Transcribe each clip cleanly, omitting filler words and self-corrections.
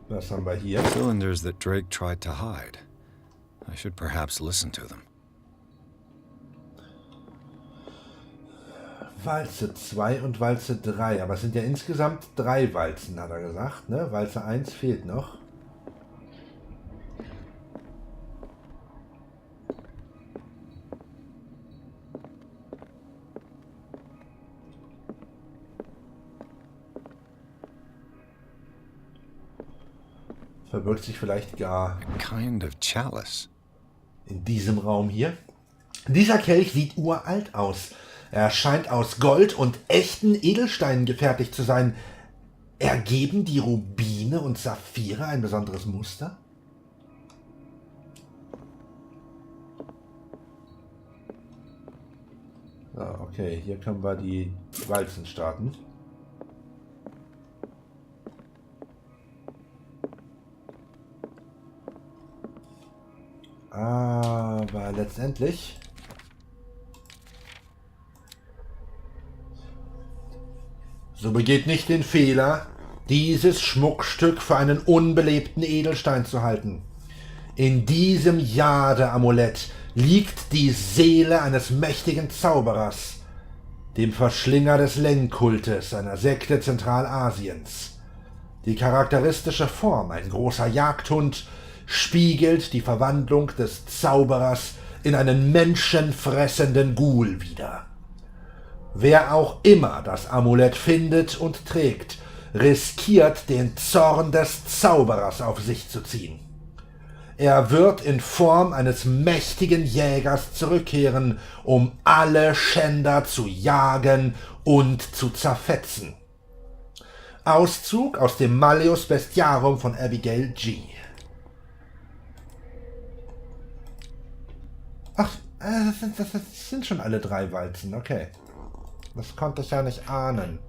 Was haben wir hier? Cylinders that Drake tried to hide. I should perhaps listen to them. Walze 2 und Walze 3. Aber es sind ja insgesamt 3 Walzen, hat er gesagt. Ne? Walze 1 fehlt noch. Verbirgt sich vielleicht gar A kind of chalice. in diesem Raum hier. Dieser Kelch sieht uralt aus. Er scheint aus Gold und echten Edelsteinen gefertigt zu sein. Ergeben die Rubine und Saphire ein besonderes Muster? So, okay, hier können wir die Walzen starten. Aber letztendlich so begeht nicht den Fehler, dieses Schmuckstück für einen unbelebten Edelstein zu halten. In diesem Jade-Amulett liegt die Seele eines mächtigen Zauberers, dem Verschlinger des Leng-Kultes, einer Sekte Zentralasiens. Die charakteristische Form, ein großer Jagdhund, spiegelt die Verwandlung des Zauberers in einen menschenfressenden Ghoul wider. Wer auch immer das Amulett findet und trägt, riskiert den Zorn des Zauberers auf sich zu ziehen. Er wird in Form eines mächtigen Jägers zurückkehren, um alle Schänder zu jagen und zu zerfetzen. Auszug aus dem Malleus Bestiarum von Abigail G. Ach, das sind schon alle 3 Walzen, okay. Das konnte ich ja nicht ahnen.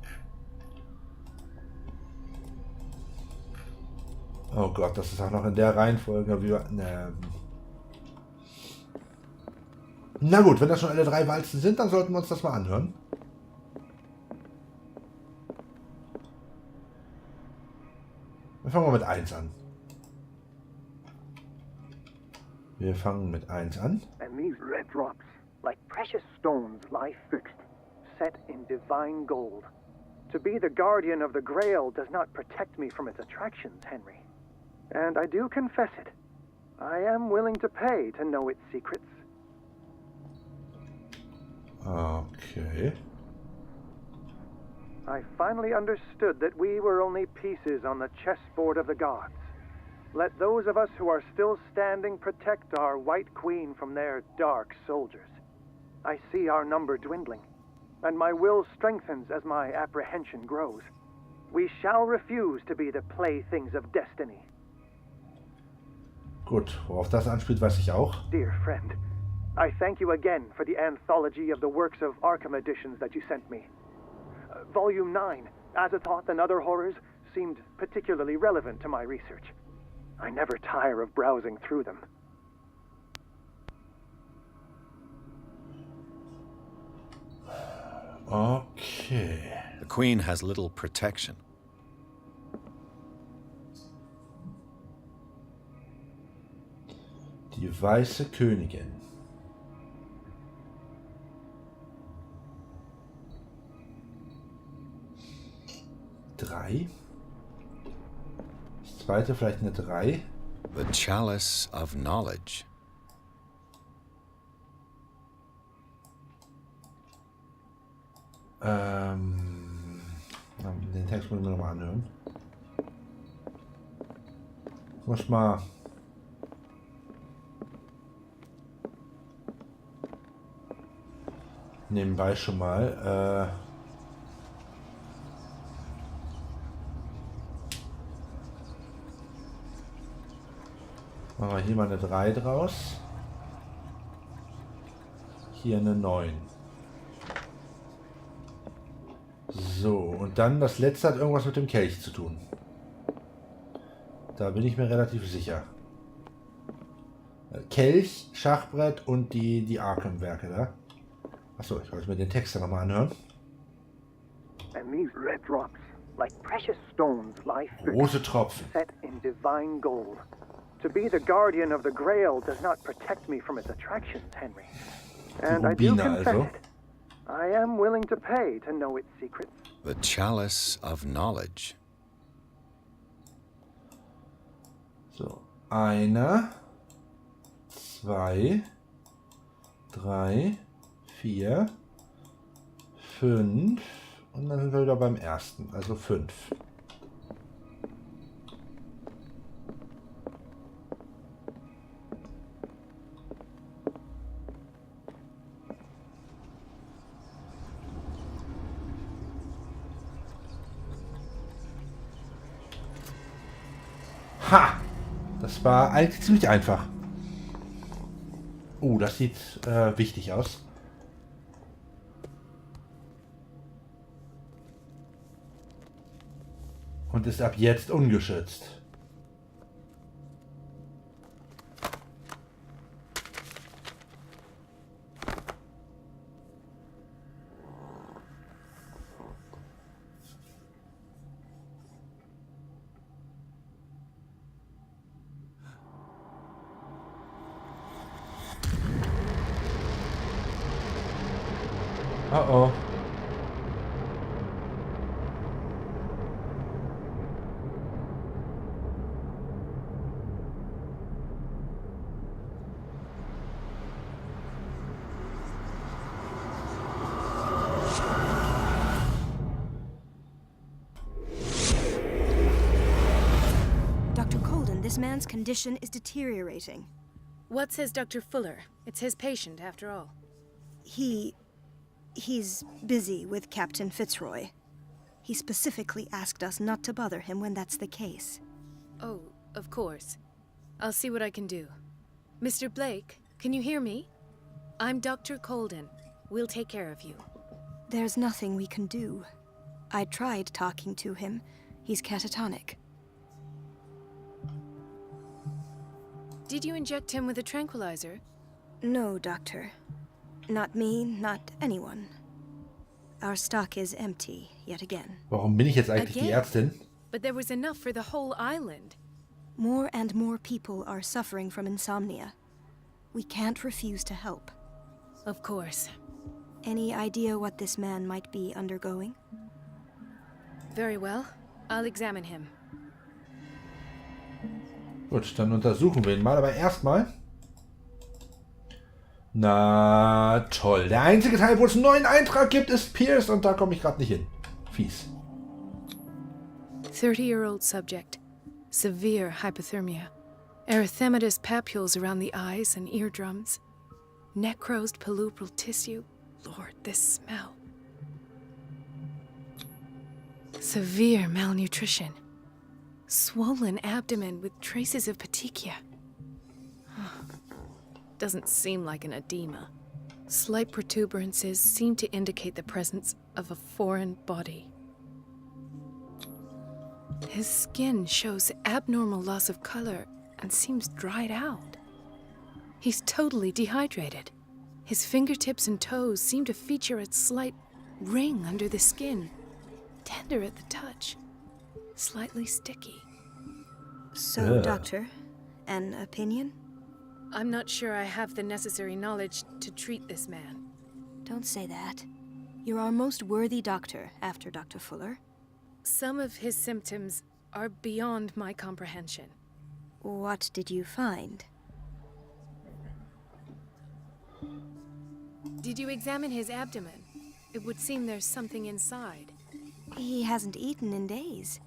Oh Gott, das ist auch noch in der Reihenfolge, wie wir... Na gut, wenn das schon alle 3 Walzen sind, dann sollten wir uns das mal anhören. Wir fangen mal mit 1 an. Wir fangen mit 1 an. And these red drops, like precious stones, lie fixed, set in divine gold. To be the guardian of the Grail does not protect me from its attractions, Henry. And I do confess it. I am willing to pay to know its secrets. Okay. I finally understood that we were only pieces on the chessboard of the gods. Let those of us who are still standing protect our White Queen from their dark soldiers. I see our number dwindling, and my will strengthens as my apprehension grows. We shall refuse to be the playthings of destiny. Gut, worauf das anspielt, weiß ich auch. Dear friend, I thank you again for the anthology of the works of Arkham editions that you sent me. Volume 9, Azathoth and Other Horrors, seemed particularly relevant to my research. I never tire of browsing through them. Okay. The Queen has little protection. Die weiße Königin. Drei. Das zweite vielleicht eine 3. The Chalice of Knowledge. Den Text muss ich mir nochmal anhören. Ich muss mal... nebenbei schon mal... machen wir hier mal eine 3 draus. Hier eine 9. So, und dann das letzte hat irgendwas mit dem Kelch zu tun. Da bin ich mir relativ sicher. Kelch, Schachbrett und die Arkham-Werke da. Achso, ich wollte mir den Text da nochmal anhören. And these red drops, like precious stones lie Große Tropfen. set in divine gold. To be the guardian of the Grail does not protect me from its attractions, Henry. And I do Rubine confess also. it. I am willing to pay to know its secrets. The chalice of knowledge. So, 1, 2, 3, 4, 5 und dann sind wir wieder beim ersten, also 5. Ha! Das war eigentlich ziemlich einfach. Das sieht wichtig aus. Und ist ab jetzt ungeschützt. Oh oh. Dr. Colden, this man's condition is deteriorating. What says Dr. Fuller? It's his patient, after all. He's busy with Captain Fitzroy. He specifically asked us not to bother him when that's the case. Oh, of course. I'll see what I can do. Mr. Blake, can you hear me? I'm Dr. Colden. We'll take care of you. There's nothing we can do. I tried talking to him. He's catatonic. Did you inject him with a tranquilizer? No, Doctor. Not me, not anyone. Our stock is empty, yet again. Warum bin ich jetzt eigentlich die Again? Ärztin? But there was enough for the whole island. More and more people are suffering from insomnia. We can't refuse to help. Of course. Any idea what this man might be undergoing? Very well. I'll examine him. Gut, dann untersuchen wir ihn mal, aber erstmal. Na toll. Der einzige Teil, wo es einen neuen Eintrag gibt, ist Pierce und da komme ich gerade nicht hin. Fies. 30-year-old subject. Severe hypothermia. Erythematous papules around the eyes and eardrums. Necrosed palpebral tissue. Lord, this smell. Severe malnutrition. Swollen abdomen with traces of petechia. Doesn't seem like an edema. Slight protuberances seem to indicate the presence of a foreign body. His skin shows abnormal loss of color and seems dried out. He's totally dehydrated. His fingertips and toes seem to feature a slight ring under the skin, tender at the touch, slightly sticky. So, Ugh. Doctor, an opinion? I'm not sure I have the necessary knowledge to treat this man. Don't say that. You're our most worthy doctor after Dr. Fuller. Some of his symptoms are beyond my comprehension. What did you find? Did you examine his abdomen? It would seem there's something inside. He hasn't eaten in days.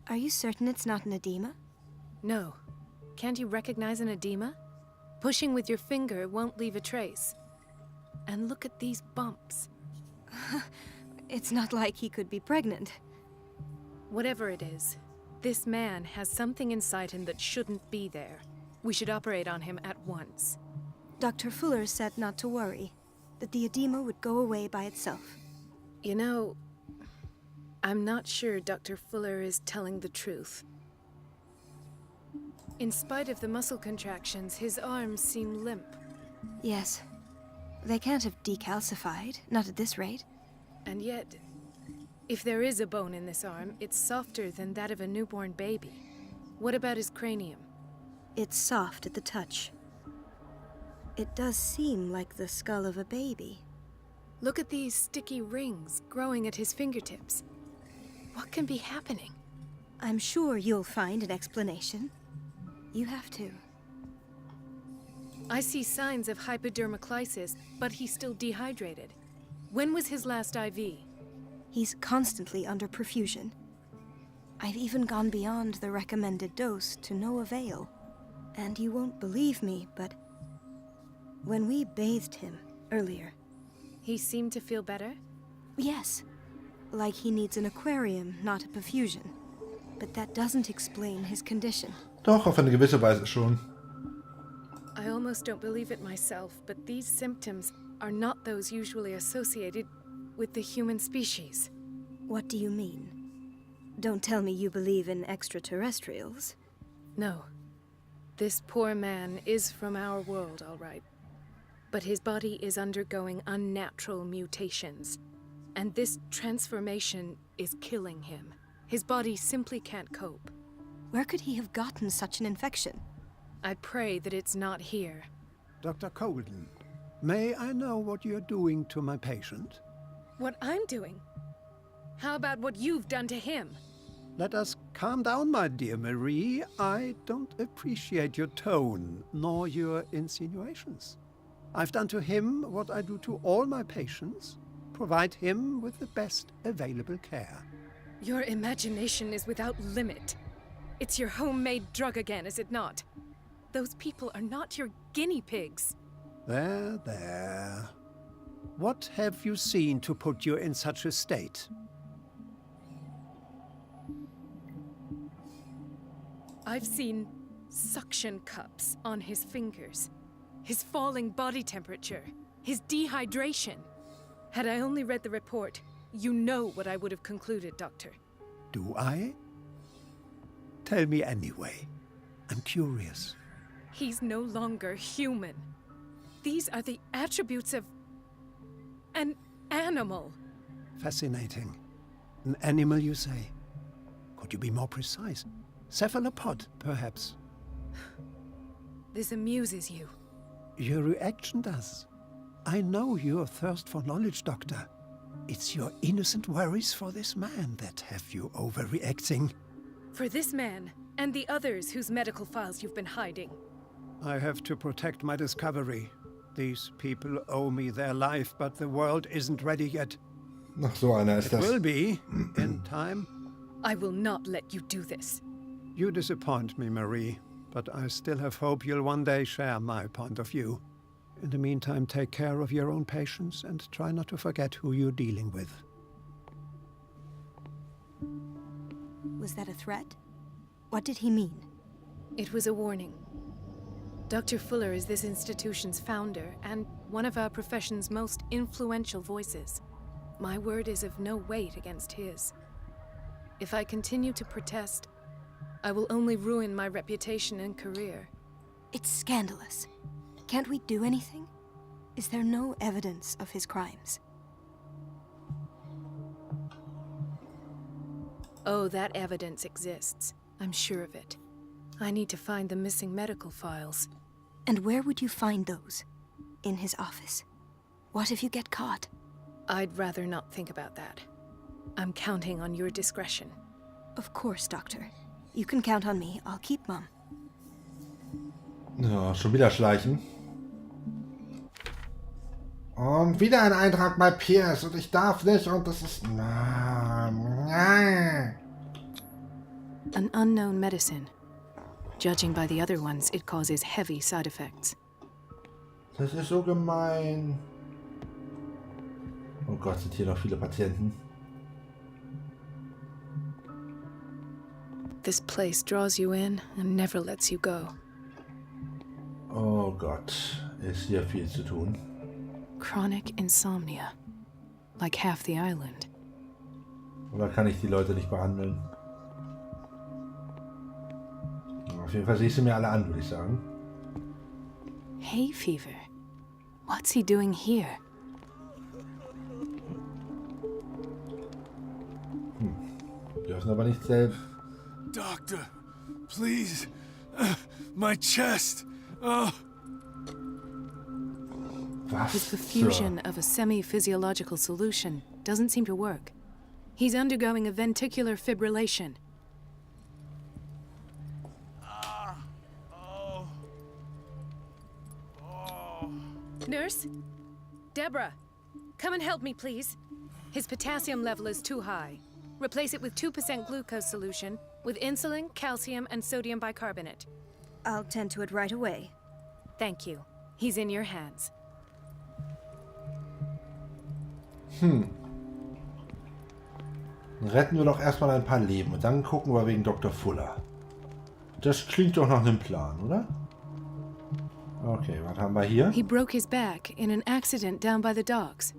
Are you certain it's not an edema? No. Can't you recognize an edema? Pushing with your finger won't leave a trace. And look at these bumps. It's not like he could be pregnant. Whatever it is, this man has something inside him that shouldn't be there. We should operate on him at once. Dr. Fuller said not to worry, that the edema would go away by itself. You know, I'm not sure Dr. Fuller is telling the truth. In spite of the muscle contractions, his arms seem limp. Yes. They can't have decalcified, not at this rate. And yet, If there is a bone in this arm, it's softer than that of a newborn baby. What about his cranium? It's soft at the touch. It does seem like the skull of a baby. Look at these sticky rings growing at his fingertips. What can be happening? I'm sure you'll find an explanation. You have to. I see signs of hypodermoclysis, but he's still dehydrated. When was his last IV? He's constantly under perfusion. I've even gone beyond the recommended dose to no avail. And you won't believe me, but when we bathed him earlier... He seemed to feel better? Yes. Like he needs an aquarium, not a perfusion. But that doesn't explain his condition. Doch, auf eine gewisse Weise schon. I almost don't believe it myself, but these symptoms are not those usually associated with the human species. What do you mean? Don't tell me you believe in extraterrestrials. No. This poor man is from our world, all right. But his body is undergoing unnatural mutations. And this transformation is killing him. His body simply can't cope. Where could he have gotten such an infection? I pray that it's not here. Dr. Colden, may I know what you're doing to my patient? What I'm doing? How about what you've done to him? Let us calm down, my dear Marie. I don't appreciate your tone, nor your insinuations. I've done to him what I do to all my patients. Provide him with the best available care. Your imagination is without limit. It's your homemade drug again, is it not? Those people are not your guinea pigs. There, there. What have you seen to put you in such a state? I've seen suction cups on his fingers, his falling body temperature, his dehydration. Had I only read the report, you know what I would have concluded, Doctor. Do I? Tell me anyway. I'm curious. He's no longer human. These are the attributes of an animal. Fascinating. An animal, you say? Could you be more precise? Cephalopod, perhaps? This amuses you. Your reaction does. I know your thirst for knowledge, Doctor. It's your innocent worries for this man that have you overreacting. For this man, and the others whose medical files you've been hiding. I have to protect my discovery. These people owe me their life, but the world isn't ready yet. Ach, so einer ist It das. will be, in time. I will not let you do this. You disappoint me, Marie, but I still have hope you'll one day share my point of view. In the meantime, take care of your own patients and try not to forget who you're dealing with. Was that a threat? What did he mean? It was a warning. Dr. Fuller is this institution's founder and one of our profession's most influential voices. My word is of no weight against his. If I continue to protest, I will only ruin my reputation and career. It's scandalous. Can't we do anything? Is there no evidence of his crimes? Oh, that evidence exists. I'm sure of it. I need to find the missing medical files. And where would you find those? In his office? What if you get caught? I'd rather not think about that. I'm counting on your discretion. Of course, Doctor. You can count on me. I'll keep mum. Ja, schon wieder schleichen. Und wieder ein Eintrag bei Pierce und ich darf nicht und das ist... An unknown medicine. Judging by the other ones, it causes heavy side effects. Das ist so gemein. Oh Gott, sind hier noch viele Patienten. This place draws you in and never lets you go. Oh Gott, ist hier viel zu tun. Chronic insomnia. Like half the island. Oder kann ich die Leute nicht behandeln? Auf jeden Fall sehe ich sie mir alle an, würde ich sagen. Hay fever. What's he doing here? müssen aber nicht selbst... Doctor, please. My chest. Oh. Was His perfusion of a semi-physiological solution doesn't seem to work. He's undergoing a ventricular fibrillation. Nurse? Deborah, come and help me, please. His potassium level is too high. Replace it with 2% glucose solution with insulin, calcium, and sodium bicarbonate. I'll tend to it right away. Thank you. He's in your hands. Retten wir doch erstmal ein paar Leben und dann gucken wir wegen Dr. Fuller. Das klingt doch nach einem Plan, oder? Okay, was haben wir hier? He broke his back in an accident down by the docks.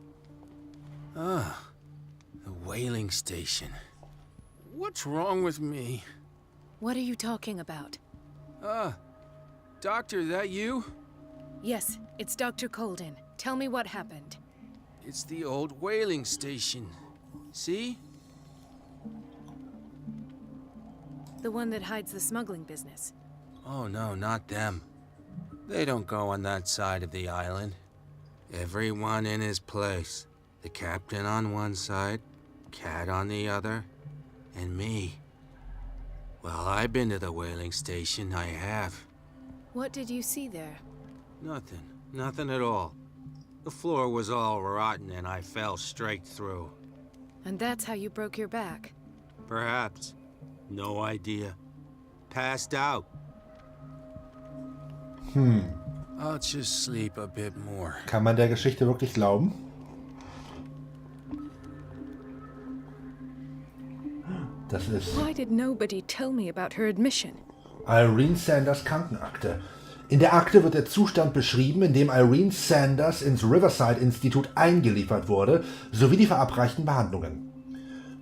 Ah, the whaling station. What's wrong with me? What are you talking about? Doctor, that you? Yes, it's Dr. Colden. Tell me what happened. It's the old whaling station. See? The one that hides the smuggling business. Oh no, not them. They don't go on that side of the island. Everyone in his place. The captain on one side, Cat on the other, and me. Well, I've been to the whaling station, I have. What did you see there? Nothing. Nothing at all. The floor was all rotten and I fell straight through. And that's how you broke your back. Perhaps. No idea. Passed out. I'll just sleep a bit more. Kann man der Geschichte wirklich glauben? Das ist Why did nobody tell me about her admission? Irene Sanders Krankenakte. In der Akte wird der Zustand beschrieben, in dem Irene Sanders ins Riverside-Institut eingeliefert wurde, sowie die verabreichten Behandlungen.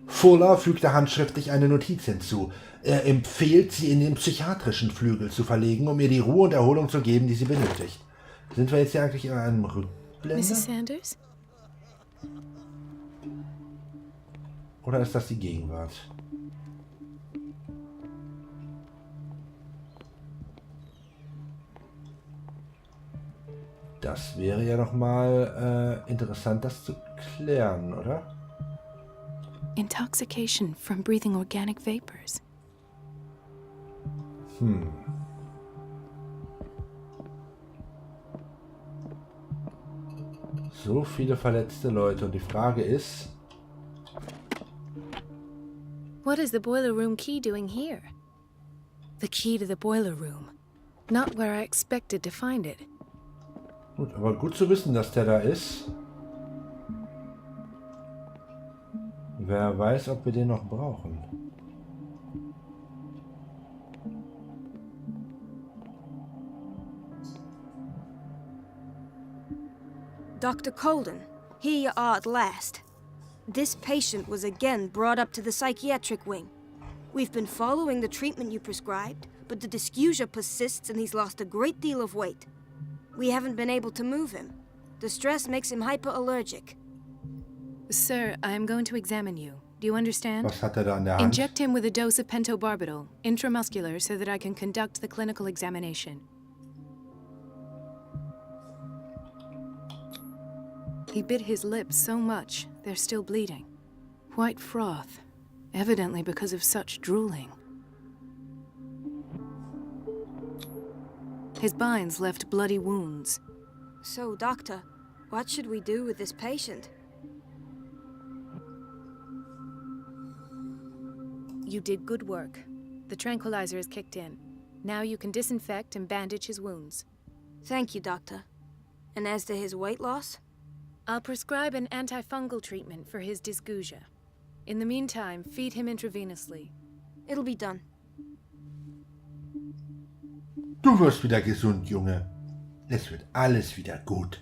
Fuller fügte handschriftlich eine Notiz hinzu. Er empfiehlt, sie in den psychiatrischen Flügel zu verlegen, um ihr die Ruhe und Erholung zu geben, die sie benötigt. Sind wir jetzt hier eigentlich in einem Rückblende? Mrs. Sanders? Oder ist das die Gegenwart? Das wäre ja noch mal interessant, das zu klären, oder? Intoxication from breathing organic vapors. So viele verletzte Leute und die Frage ist... What is the boiler room key doing here? The key to the boiler room. Not where I expected to find it. Gut, aber gut zu wissen, dass der da ist. Wer weiß, ob wir den noch brauchen. Dr. Colden, here you are at last. This patient was again brought up to the psychiatric wing. We've been following the treatment you prescribed, but the dysgeusia persists and he's lost a great deal of weight. We haven't been able to move him. The stress makes him hyperallergic. Sir, I am going to examine you. Do you understand? Was hat er da in der Hand? Inject him with a dose of pentobarbital, intramuscular, so that I can conduct the clinical examination. He bit his lips so much, they're still bleeding. White froth, evidently because of such drooling. His binds left bloody wounds. So, Doctor, what should we do with this patient? You did good work. The tranquilizer is kicked in. Now you can disinfect and bandage his wounds. Thank you, Doctor. And as to his weight loss? I'll prescribe an antifungal treatment for his dysgeusia. In the meantime, feed him intravenously. It'll be done. Du wirst wieder gesund, Junge. Es wird alles wieder gut.